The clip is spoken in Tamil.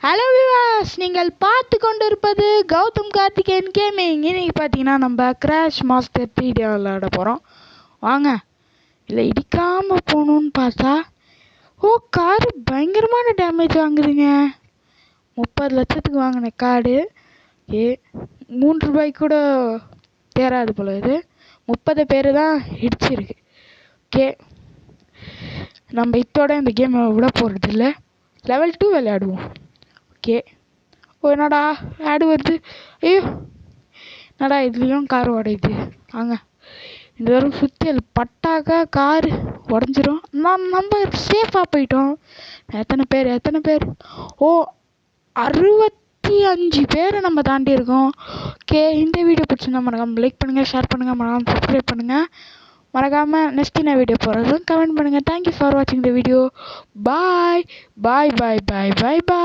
ஹலோ விவாஸ், நீங்கள் பார்த்து கொண்டிருப்பது கௌதம் கார்த்திகேயன் கேமிங். இன்னைக்கு பார்த்தீங்கன்னா நம்ம கிராஷ் மாஸ்டர் 3D விளையாட போகிறோம். வாங்க, இல்லை இடிக்காமல் போகணுன்னு பார்த்தா காரு பயங்கரமான டேமேஜ் வாங்குதுங்க. 30 லட்சத்துக்கு வாங்கின கார்டு 3 ரூபாய்க்கு கூட தேராது போல. இது 30 பேர் தான் இடிச்சிருக்கு. நம்ம இதோட இந்த கேமை விட போகிறது இல்லை. லெவல் 2 விளையாடுவோம். என்னடா ஆடு வருது. ஐயோ, என்னடா இதுலேயும் கார் உடையுது. வாங்க, இந்த தடவை சுற்றி பட்டாக்கா காரு உடஞ்சிரும். நம்ம சேஃபாக போயிட்டோம். எத்தனை பேர் 65 பேரை நம்ம தாண்டி இருக்கோம். இந்த வீடியோ பிடிச்சிருந்தா மறக்காமல் லைக் பண்ணுங்கள், ஷேர் பண்ணுங்கள், மறக்காமல் சப்ஸ்கிரைப் பண்ணுங்கள். மறக்காமல் நெக்ஸ்ட் என்ன வீடியோ போடுறதும் கமெண்ட் பண்ணுங்கள். தேங்க்யூ ஃபார் வாட்சிங் த வீடியோ. பாய்.